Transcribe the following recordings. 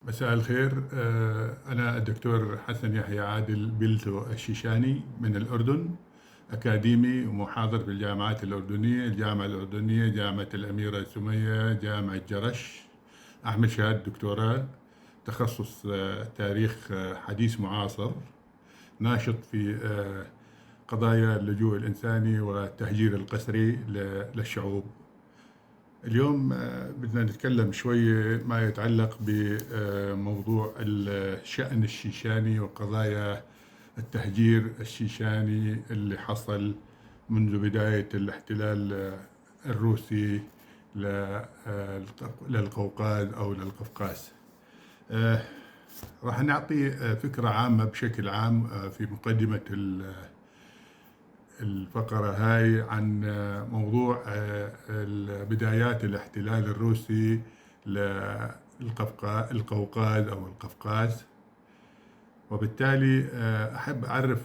مساء الخير. أنا الدكتور حسن يحيى عادل بيلتو الشيشاني من الأردن، أكاديمي ومحاضر في الجامعات الأردنية، الجامعة الأردنية، جامعة الأميرة سمية، جامعة جرش. أعمل شهادة دكتوراه، تخصص تاريخ حديث معاصر. ناشط في قضايا اللجوء الإنساني والتهجير القسري للشعوب. اليوم بدنا نتكلم شوية ما يتعلق بموضوع الشأن الشيشاني وقضايا التهجير الشيشاني اللي حصل منذ بداية الاحتلال الروسي للقوقاز أو للقفقاز. راح نعطي فكرة عامة بشكل عام في مقدمة الفقرة هاي عن موضوع بدايات الاحتلال الروسي للقوقاز أو القفقاز، وبالتالي أحب أعرف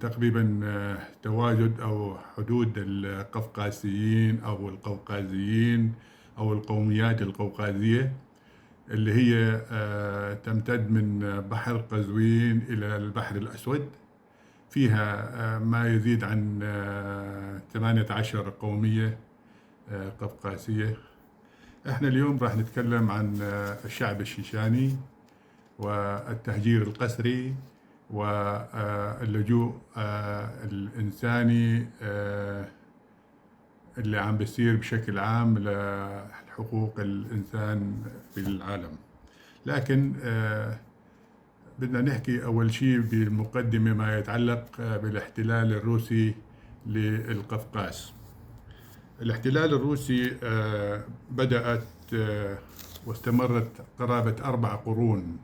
تقريبا تواجد أو حدود القفقاسيين أو القوقازيين أو القوميات القوقازية اللي هي تمتد من بحر قزوين إلى البحر الأسود. فيها ما يزيد عن 18 قومية قفقاسية. احنا اليوم راح نتكلم عن الشعب الشيشاني والتهجير القسري واللجوء الإنساني اللي عم بيصير بشكل عام لحقوق الإنسان في العالم. لكن بدنا نحكي أول شيء بالمقدمة ما يتعلق بالاحتلال الروسي للقفقاز. الاحتلال الروسي بدأت واستمرت قرابة 4 قرون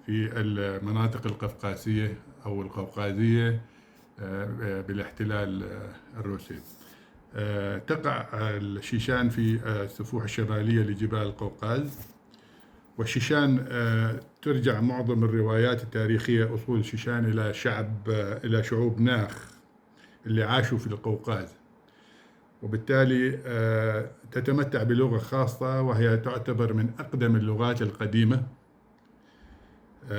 في المناطق القفقاسية أو القوقازية بالاحتلال الروسي. تقع الشيشان في السفوح الشمالية لجبال القوقاز، والشيشان ترجع معظم الروايات التاريخية أصول الشيشان إلى شعوب ناخ اللي عاشوا في القوقاز، وبالتالي تتمتع بلغة خاصة وهي تعتبر من أقدم اللغات القديمة،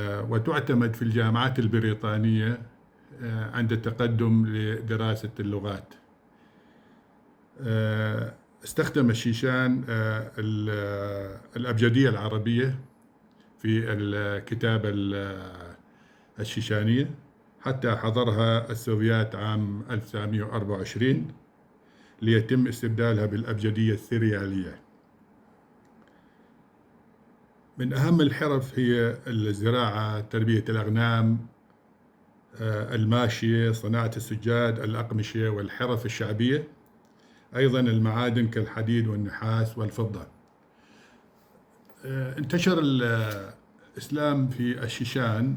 وتعتمد في الجامعات البريطانية عند التقدم لدراسة اللغات. استخدم الشيشان الأبجدية العربية في الكتابة الشيشانية حتى حظرها السوفيات عام 1924 ليتم استبدالها بالأبجدية السريالية. من أهم الحرف هي الزراعة، تربية الأغنام، الماشية، صناعة السجاد، الأقمشة والحرف الشعبية، أيضا المعادن كالحديد والنحاس والفضة. انتشر الإسلام في الشيشان.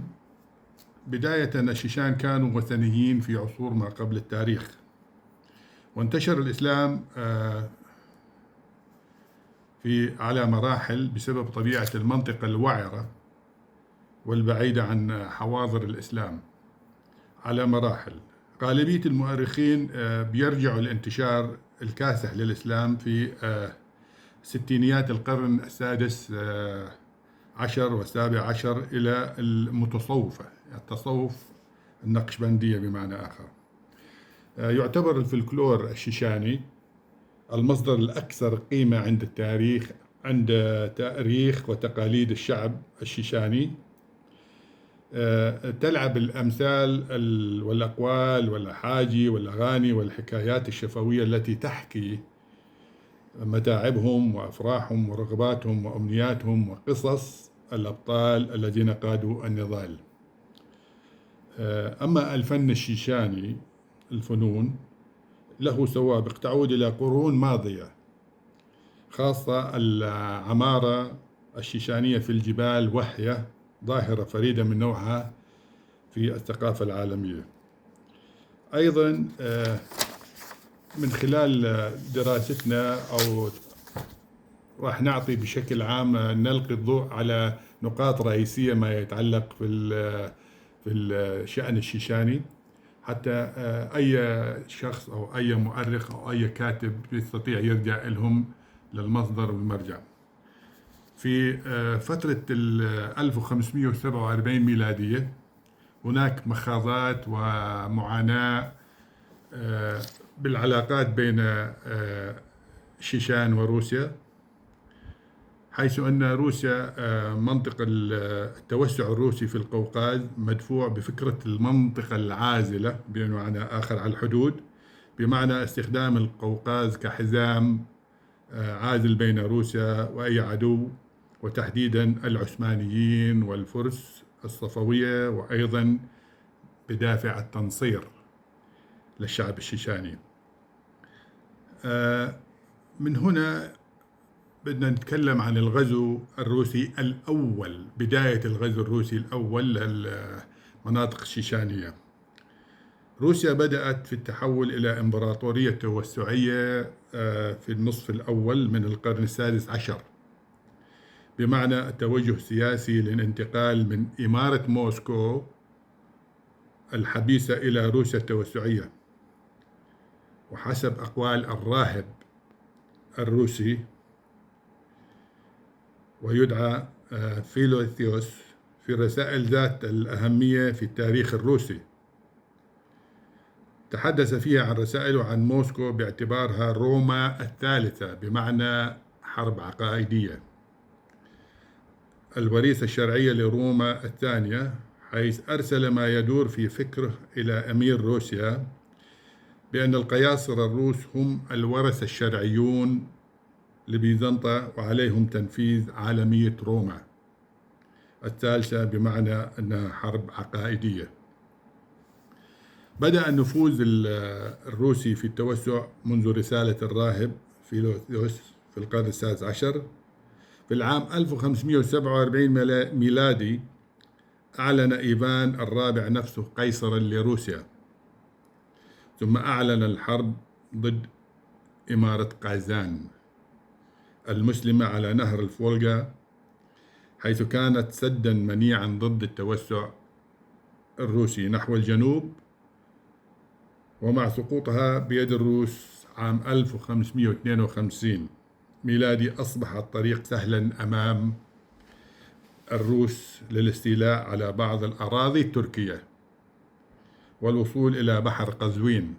بداية الشيشان كانوا وثنيين في عصور ما قبل التاريخ، وانتشر الإسلام على مراحل بسبب طبيعة المنطقة الوعرة والبعيدة عن حواضر الإسلام على مراحل. غالبية المؤرخين بيرجعوا الانتشار الكاسح للإسلام في ستينيات القرن السادس عشر والسابع عشر إلى المتصوفة، التصوف النقشبندية بمعنى آخر. يعتبر الفلكلور الشيشاني المصدر الأكثر قيمة عند تاريخ وتقاليد الشعب الشيشاني. تلعب الأمثال والأقوال والأحاجي والأغاني والحكايات الشفوية التي تحكي متاعبهم وأفراحهم ورغباتهم وأمنياتهم وقصص الأبطال الذين قادوا النضال. أما الفن الشيشاني، الفنون، له سوابق تعود إلى قرون ماضية، خاصة العمارة الشيشانية في الجبال، وهي ظاهرة فريدة من نوعها في الثقافة العالمية. أيضا من خلال دراستنا أو راح نعطي بشكل عام نلقي الضوء على نقاط رئيسية ما يتعلق في الشأن الشيشاني، حتى أي شخص أو أي مؤرخ أو أي كاتب يستطيع يرجع لهم للمصدر والمرجع. في فترة 1547 ميلادية هناك مخاضات ومعاناة بالعلاقات بين شيشان وروسيا، حيث أن روسيا منطق التوسع الروسي في القوقاز مدفوع بفكرة المنطقة العازلة بمعنى آخر على الحدود، بمعنى استخدام القوقاز كحزام عازل بين روسيا وأي عدو، وتحديدا العثمانيين والفرس الصفوية، وأيضا بدافع التنصير للشعب الشيشاني. من هنا بدنا نتكلم عن الغزو الروسي الأول، بداية الغزو الروسي الأول للمناطق الشيشانية. روسيا بدأت في التحول إلى إمبراطورية توسعية في النصف الأول من القرن السادس عشر، بمعنى التوجه السياسي للانتقال من إمارة موسكو الحبيسة إلى روسيا التوسعية. وحسب أقوال الراهب الروسي ويدعى فيلوثيوس في رسائل ذات الأهمية في التاريخ الروسي، تحدث فيها عن رسائله عن موسكو باعتبارها روما الثالثة، بمعنى حرب عقائدية، الوريثة الشرعية لروما الثانية، حيث أرسل ما يدور في فكره إلى أمير روسيا بأن القياصرة الروس هم الورثة الشرعيون لبيزنطة وعليهم تنفيذ عالمية روما الثالثة، بمعنى أنها حرب عقائدية. بدأ النفوذ الروسي في التوسع منذ رسالة الراهب فيلوثيوس في القرن السادس عشر. في العام 1547 ميلادي أعلن إيفان الرابع نفسه قيصرا لروسيا، ثم أعلن الحرب ضد إمارة قازان المسلمة على نهر الفولغا، حيث كانت سدا منيعا ضد التوسع الروسي نحو الجنوب. ومع سقوطها بيد الروس عام 1552 ميلادي أصبح الطريق سهلا أمام الروس للاستيلاء على بعض الأراضي التركية والوصول إلى بحر قزوين،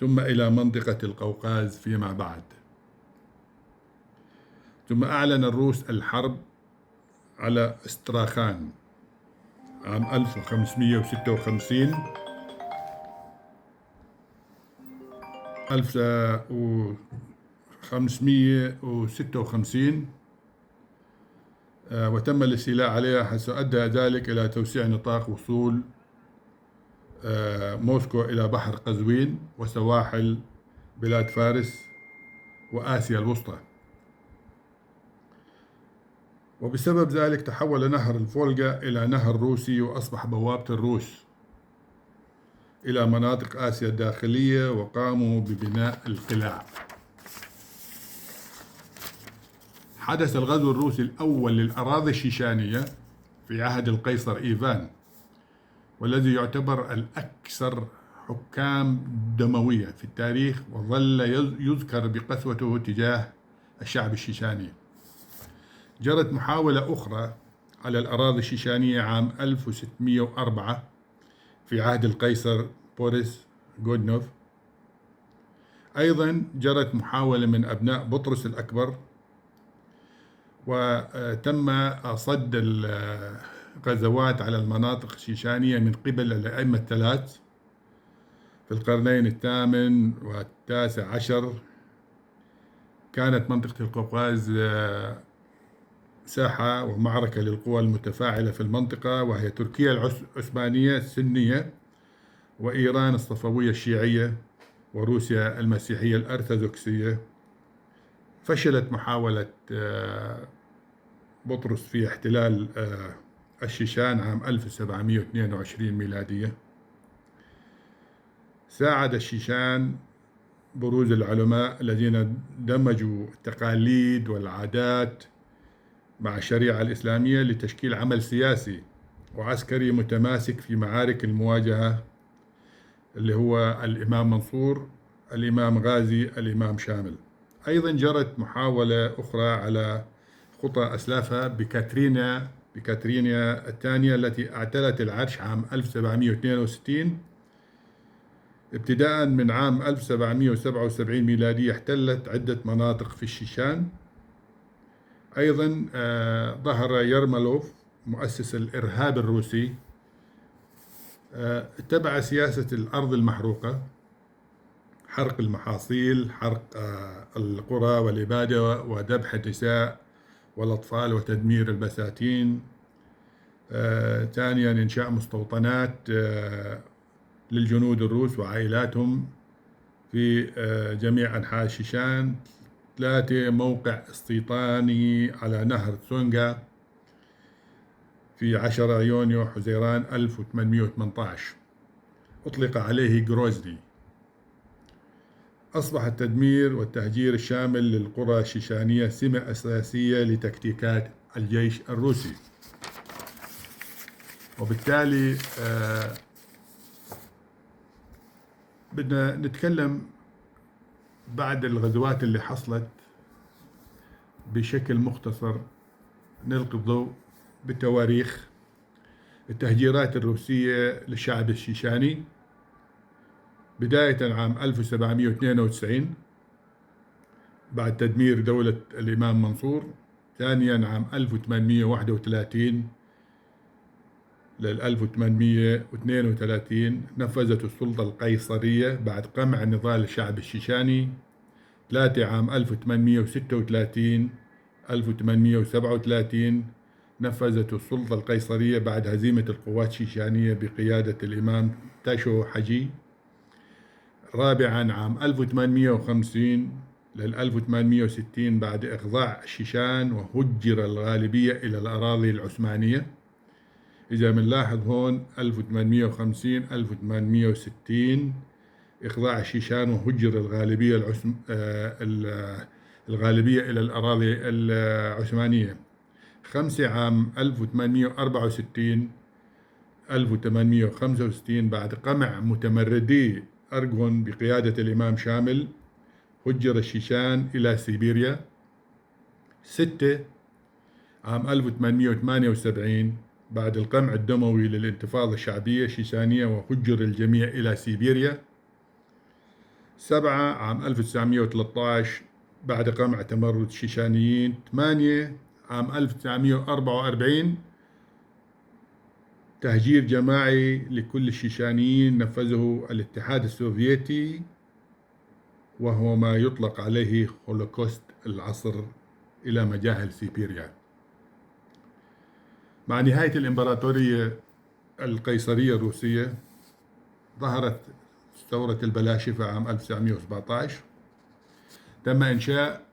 ثم إلى منطقة القوقاز فيما بعد. ثم أعلن الروس الحرب على استراخان عام 1556 وتم الاستيلاء عليها، حيث أدى ذلك إلى توسيع نطاق وصول موسكو إلى بحر قزوين وسواحل بلاد فارس وآسيا الوسطى. وبسبب ذلك تحول نهر الفولغا إلى نهر روسي، وأصبح بوابة الروس إلى مناطق آسيا الداخلية، وقاموا ببناء القلاع. حدث الغزو الروسي الأول للأراضي الشيشانية في عهد القيصر إيفان، والذي يعتبر الأكثر حكام دموية في التاريخ، وظل يذكر بقسوته تجاه الشعب الشيشاني. جرت محاولة أخرى على الأراضي الشيشانية عام 1604 في عهد القيصر بوريس غودنوف. أيضا جرت محاولة من أبناء بطرس الأكبر، وتم صد الغزوات على المناطق الشيشانية من قبل الأئمة الثلاث في القرنين الثامن والتاسع عشر. كانت منطقة القوقاز ساحة ومعركة للقوى المتفاعلة في المنطقة، وهي تركيا العثمانية السنية، وإيران الصفوية الشيعية، وروسيا المسيحية الأرثوذكسية. فشلت محاولة بطرس في احتلال الشيشان عام 1722 ميلادية. ساعد الشيشان بروز العلماء الذين دمجوا التقاليد والعادات مع الشريعة الإسلامية لتشكيل عمل سياسي وعسكري متماسك في معارك المواجهة، اللي هو الإمام منصور، الإمام غازي، الإمام شامل. أيضا جرت محاولة أخرى على خطى أسلافها بكاترينا الثانية التي اعتلت العرش عام 1762. ابتداء من عام 1777 ميلادي احتلت عدة مناطق في الشيشان. أيضا ظهر يرملوف مؤسس الإرهاب الروسي، اتبع سياسة الأرض المحروقة، حرق المحاصيل، حرق القرى والإبادة، وذبح النساء والأطفال، وتدمير البساتين. ثانيا إنشاء مستوطنات للجنود الروس وعائلاتهم في جميع أنحاء الشيشان. 3 موقع استيطاني على نهر تسونغا في 10 يونيو حزيران 1818 أطلق عليه جروزني. أصبح التدمير والتهجير الشامل للقرى الشيشانية سمة أساسية لتكتيكات الجيش الروسي. وبالتالي بدنا نتكلم بعد الغزوات اللي حصلت بشكل مختصر، نلقي الضوء بتواريخ التهجيرات الروسية للشعب الشيشاني. بداية عام 1792 بعد تدمير دولة الإمام منصور. ثانيا عام 1831 لل 1832 نفذت السلطة القيصرية بعد قمع نضال الشعب الشيشاني. 3 عام 1836 1837 نفذت السلطة القيصرية بعد هزيمة القوات الشيشانية بقيادة الإمام تاشو حجي. رابعا عام 1850 لل 1860 بعد إخضاع الشيشان وهجر الغالبية إلى الأراضي العثمانية. إذا بنلاحظ هون 1850 1860 إخضاع الشيشان وهجر الغالبية إلى الأراضي العثمانية. 5 عام 1864 1865 بعد قمع متمردي أرغون بقيادة الإمام شامل هجر الشيشان إلى سيبيريا. 6 عام 1878 بعد القمع الدموي للانتفاضة الشعبية الشيشانية وهجر الجميع إلى سيبيريا. 7 عام 1913 بعد قمع تمرد الشيشانيين. 8 عام 1944 تهجير جماعي لكل الشيشانيين نفذه الاتحاد السوفيتي، وهو ما يطلق عليه هولوكوست العصر، إلى مجاهل سيبيريا. مع نهاية الإمبراطورية القيصرية الروسية ظهرت ثورة البلاشفة عام 1917. تم إنشاء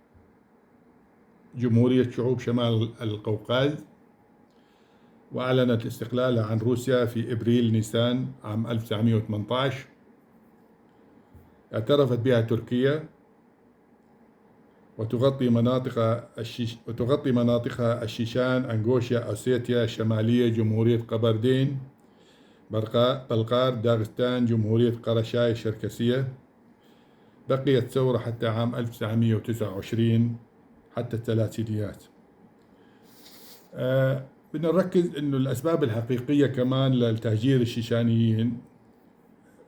جمهورية شعوب شمال القوقاز، وأعلنت استقلالها عن روسيا في إبريل نيسان عام 1918. اعترفت بها تركيا وتغطي مناطقها الشيشان، أنغوشيا، أوسيتيا الشمالية، جمهورية قبردين، بلقار، داغستان، جمهورية قرشاي الشركسية. بقيت ثورة حتى عام 1929 حتى الثلاثينيات. بدنا نركز إنه الأسباب الحقيقية كمان للتهجير الشيشانيين،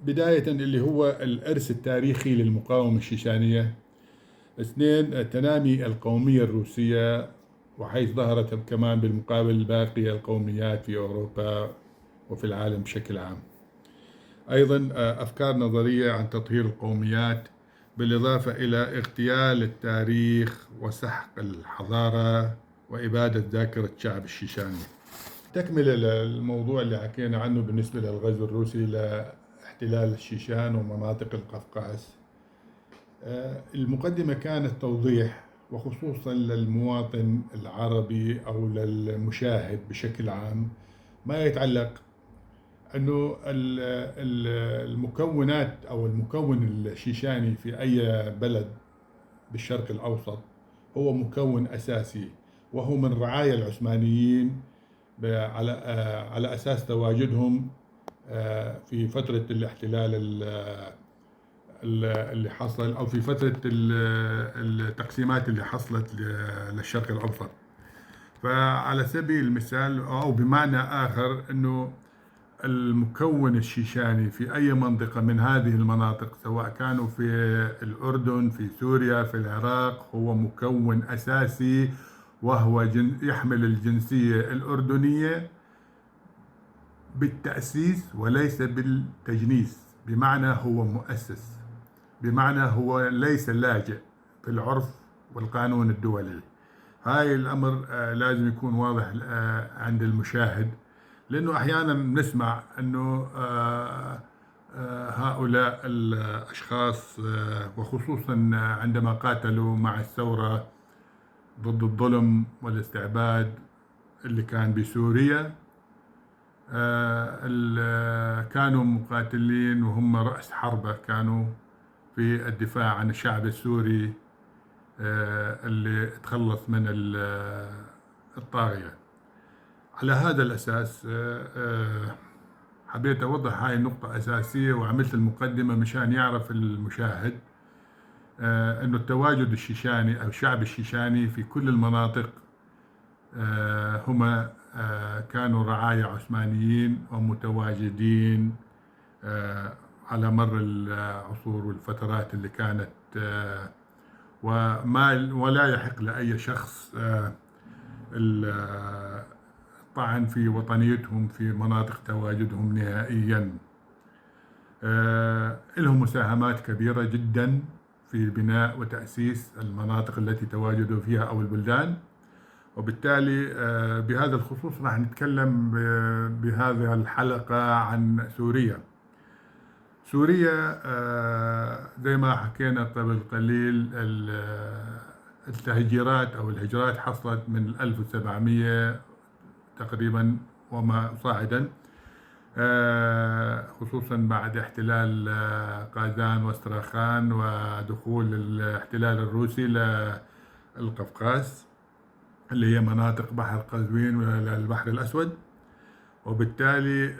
بداية اللي هو الإرث التاريخي للمقاومة الشيشانية. 2 التنامي القومية الروسية، وحيث ظهرت كمان بالمقابل باقي القوميات في أوروبا وفي العالم بشكل عام. أيضا أفكار نظرية عن تطهير القوميات، بالإضافة إلى اغتيال التاريخ وسحق الحضارة وإبادة ذاكرة الشعب الشيشاني. تكمل الموضوع اللي حكينا عنه بالنسبة للغزو الروسي لاحتلال الشيشان ومناطق القفقاز. المقدمة كانت توضيح، وخصوصا للمواطن العربي أو للمشاهد بشكل عام، ما يتعلق أنه المكونات أو المكون الشيشاني في أي بلد بالشرق الأوسط هو مكون أساسي، وهو من رعايا العثمانيين على أساس تواجدهم في فترة الاحتلال اللي حصل، أو في فترة التقسيمات اللي حصلت للشرق الأوسط. فعلى سبيل المثال أو بمعنى آخر أنه المكون الشيشاني في أي منطقة من هذه المناطق، سواء كانوا في الأردن، في سوريا، في العراق، هو مكون أساسي، وهو يحمل الجنسية الأردنية بالتأسيس وليس بالتجنيس، بمعنى هو مؤسس، بمعنى هو ليس لاجئ في العرف والقانون الدولي. هاي الأمر لازم يكون واضح عند المشاهد، لأنه أحيانا نسمع أنه هؤلاء الأشخاص وخصوصا عندما قاتلوا مع الثورة ضد الظلم والاستعباد اللي كان بسوريا، كانوا مقاتلين وهم رأس حربة، كانوا في الدفاع عن الشعب السوري اللي تخلص من الطاغية. على هذا الأساس حبيت أوضح هاي النقطة أساسية، وعملت المقدمة مشان يعرف المشاهد أنه التواجد الشيشاني أو الشعب الشيشاني في كل المناطق هما كانوا رعايا عثمانيين ومتواجدين على مر العصور والفترات اللي كانت، ولا يحق لأي شخص الطعن في وطنيتهم في مناطق تواجدهم نهائيا. لهم مساهمات كبيرة جدا في بناء وتأسيس المناطق التي تواجدوا فيها أو البلدان، وبالتالي بهذا الخصوص راح نتكلم بهذه الحلقة عن سوريا. سوريا زي ما حكينا قبل قليل، التهجيرات أو الهجرات حصلت من 1700 تقريبا وما صاعدا، خصوصا بعد احتلال قازان واستراخان ودخول الاحتلال الروسي للقفقاز اللي هي مناطق بحر قزوين والبحر الأسود. وبالتالي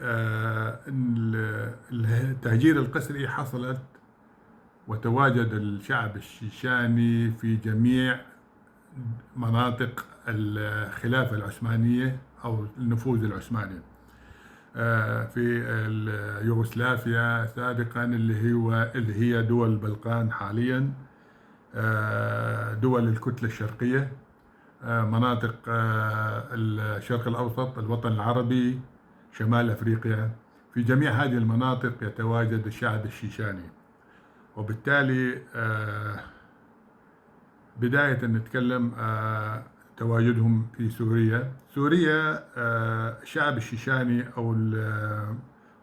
التهجير القسري حصلت وتواجد الشعب الشيشاني في جميع مناطق الخلافة العثمانية أو النفوذ العثماني، في يوغوسلافيا سابقا اللي هي دول البلقان حاليا، دول الكتلة الشرقية، مناطق الشرق الأوسط، الوطن العربي، شمال أفريقيا. في جميع هذه المناطق يتواجد الشعب الشيشاني. وبالتالي بداية نتكلم تواجدهم في سوريا. سوريا الشعب الشيشاني أو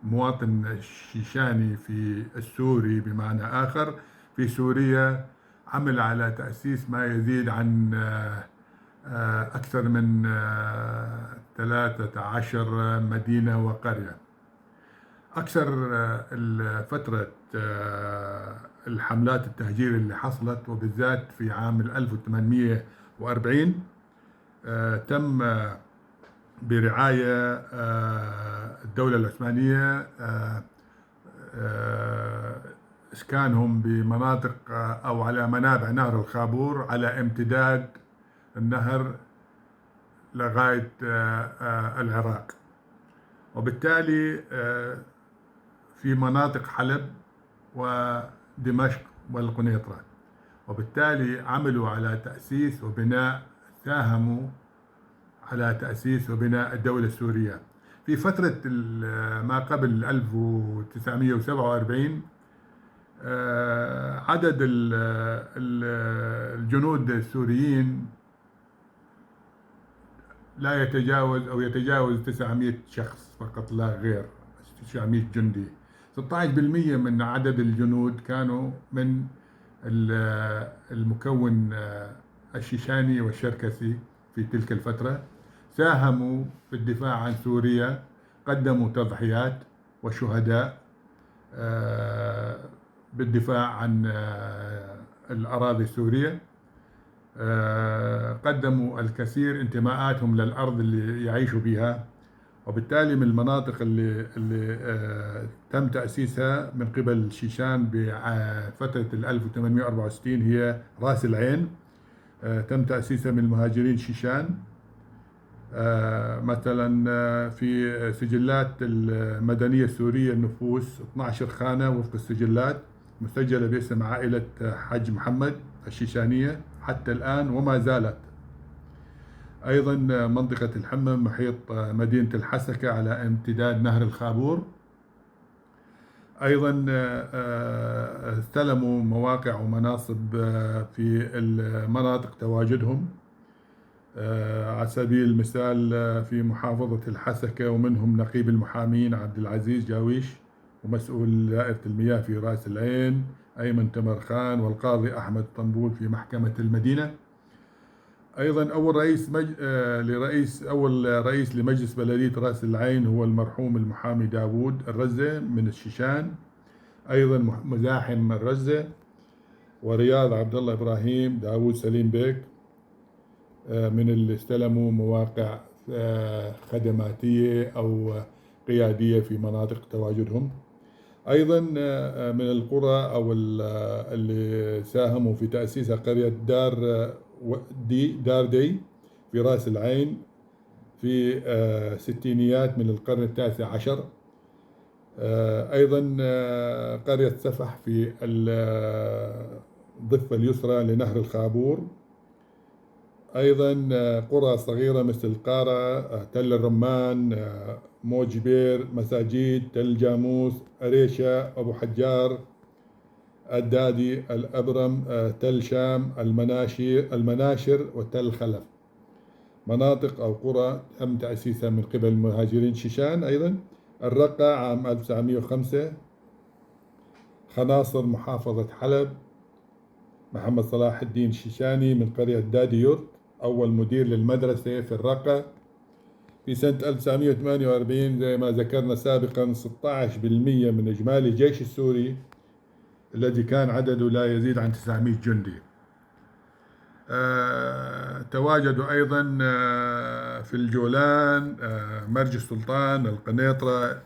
المواطن الشيشاني في السوري بمعنى آخر في سوريا عمل على تأسيس ما يزيد عن أكثر من 13 مدينة وقرية. أكثر فترة الحملات التهجير اللي حصلت، وبالذات في عام 1840 تم برعاية الدولة العثمانية إسكانهم بمناطق أو على منابع نهر الخابور على امتداد النهر لغاية العراق، وبالتالي في مناطق حلب ودمشق والقنيطرة. وبالتالي عملوا على تأسيس وبناء، ساهموا على تأسيس وبناء الدولة السورية. في فترة ما قبل 1947 عدد الجنود السوريين لا يتجاوز أو يتجاوز 900 شخص فقط لا غير، 900 جندي. 16% من عدد الجنود كانوا من المكون الشيشاني والشركسي في تلك الفترة، ساهموا في الدفاع عن سوريا، قدموا تضحيات وشهداء بالدفاع عن الأراضي السورية، قدموا الكثير، انتماءاتهم للأرض اللي يعيشوا بها. وبالتالي من المناطق اللي تم تأسيسها من قبل الشيشان بفترة 1864 هي راس العين، تم تأسيسها من المهاجرين شيشان مثلا في سجلات المدنية السورية النفوس 12 خانة وفق السجلات مسجلة باسم عائلة حاج محمد الشيشانية حتى الآن وما زالت. أيضا منطقة الحمم محيط مدينة الحسكة على امتداد نهر الخابور. أيضا استلموا مواقع ومناصب في المناطق تواجدهم، على سبيل المثال في محافظة الحسكة، ومنهم نقيب المحامين عبد العزيز جاويش، ومسؤول دائرة المياه في رأس العين أيمن تمرخان، والقاضي أحمد طنبول في محكمة المدينة. أيضا أول رئيس لمجلس بلدية رأس العين هو المرحوم المحامي داوود الرزة من الشيشان. أيضا مزاحم الرزة، ورياض عبد الله إبراهيم، داوود سليم بيك، من اللي استلموا مواقع خدماتية أو قيادية في مناطق تواجدهم. أيضا من القرى أو اللي ساهموا في تأسيس قرية دار دي في رأس العين في ستينيات من القرن التاسع عشر. أيضا قرية سفح في الضفة اليسرى لنهر الخابور. أيضا قرى صغيرة مثل قارة، تل الرمان، موج بير، مساجيد، تل جاموس، أريشة، أبو حجار، الدادي، الأبرم، تل شام، المناشر، وتل خلف. مناطق أو قرى تم تأسيسها من قبل المهاجرين شيشان. أيضا الرقة عام 1905. خناصر محافظة حلب، محمد صلاح الدين الشيشاني من قرية دادي يورت أول مدير للمدرسة في الرقة. في سنة 1948 زي ما ذكرنا سابقا 16% من إجمالي الجيش السوري الذي كان عدده لا يزيد عن 900 جندي. تواجدوا أيضا في الجولان، مرج السلطان، القنيطرة،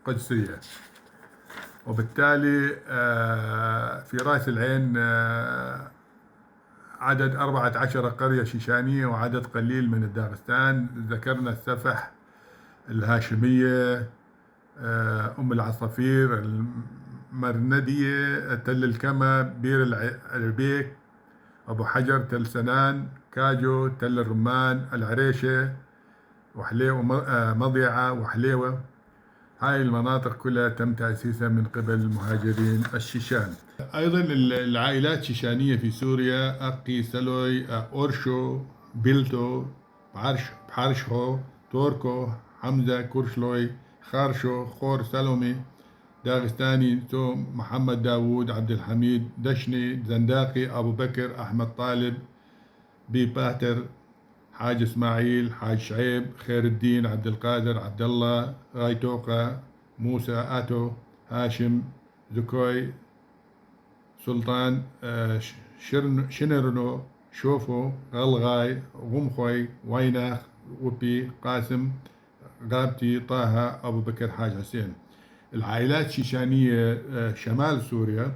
قدسية. وبالتالي في رأس العين عدد 14 قرية شيشانية وعدد قليل من الداغستان. ذكرنا السفح، الهاشمية، أم العصافير، المرندية، تل الكما، بير العربيك، أبو حجر، تل سنان، كاجو، تل الرمان، العريشة، وحليوة، مضيعة وحليوة. هاي المناطق كلها تم تأسيسها من قبل المهاجرين الشيشان. أيضا العائلات الشيشانية في سوريا: أقي، سلوي، أورشو، بيلتو، بحرشهو، توركو، حمزة، كورشلوي، خارشو، خور سلومي، داغستاني، توم، محمد داوود، عبد الحميد، دشني، زنداقي، أبو بكر، أحمد طالب، بي باتر، حاج إسماعيل، حاج شعيب، خير الدين، عبد القادر، عبد الله، غايتوقة، موسى، آتو، هاشم، زكوي، سلطان، شنرنو، شوفو، غلغاي، غمخوي، ويناخ، وبي، قاسم، غابتي، طه، أبو بكر، حاج حسين. العائلات الشيشانية شمال سوريا: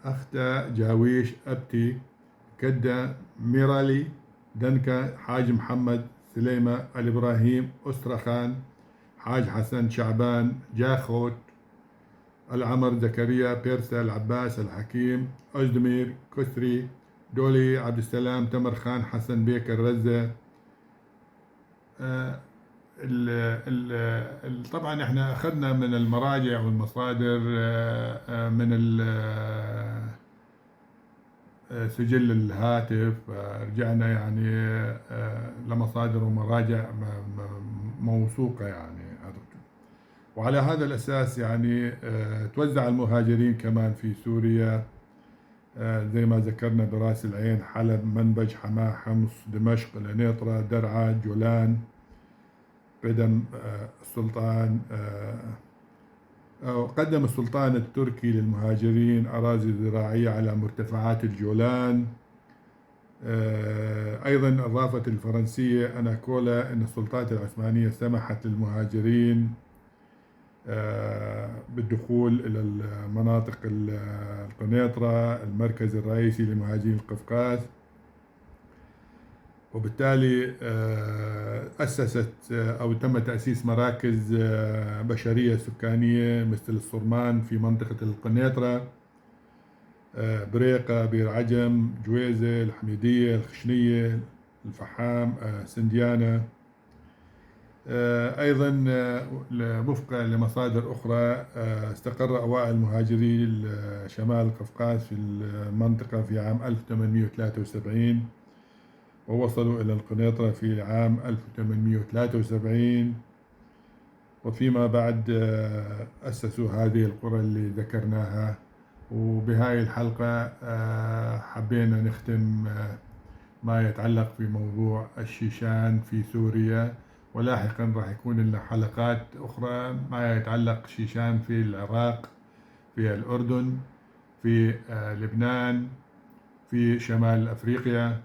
أختا، جاويش، أبتي، كدة، ميرالي، دنكا، حاج محمد، سليمة، الإبراهيم، أسترخان، حاج حسن، شعبان، جاخوت، العمر، زكريا، بيرسا، العباس، الحكيم، أجدمير، كسري، دولي، عبد السلام، تمرخان، حسن بيك، الرزة. طبعا احنا اخذنا من المراجع والمصادر من سجل الهاتف، رجعنا يعني لمصادر ومراجع موثوقة يعني. وعلى هذا الأساس يعني توزع المهاجرين كمان في سوريا، زي ما ذكرنا براس العين، حلب، منبج، حماة، حمص، دمشق، القنيطرة، درعا، جولان، قدم السلطان. قدم السلطان التركي للمهاجرين أراضي زراعية على مرتفعات الجولان. أيضا أضافت الفرنسية أناكولا أن السلطات العثمانية سمحت للمهاجرين بالدخول إلى المناطق القنيطرة، المركز الرئيسي لمهاجرين القفقاز. وبالتالي أسست أو تم تأسيس مراكز بشرية سكانية مثل الصرمان في منطقة القنيطرة، بريقة، بير عجم، جويزة، الحميدية، الخشنية، الفحام، سنديانة. أيضا وفقا لمصادر أخرى استقر أوائل مهاجري شمال القفقاز في المنطقة في عام 1873 ووصلوا إلى القنيطرة في عام 1873، وفيما بعد أسسوا هذه القرى اللي ذكرناها. وبهاي الحلقة حبينا نختم ما يتعلق في موضوع الشيشان في سوريا، ولاحقا راح يكون لنا حلقات أخرى ما يتعلق شيشان في العراق، في الأردن، في لبنان، في شمال أفريقيا،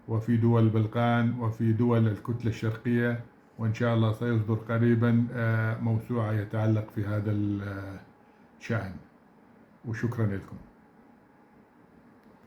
وفي دول البلقان، وفي دول الكتلة الشرقية. وإن شاء الله سيصدر قريبا موسوعة يتعلق في هذا الشأن. وشكرا لكم.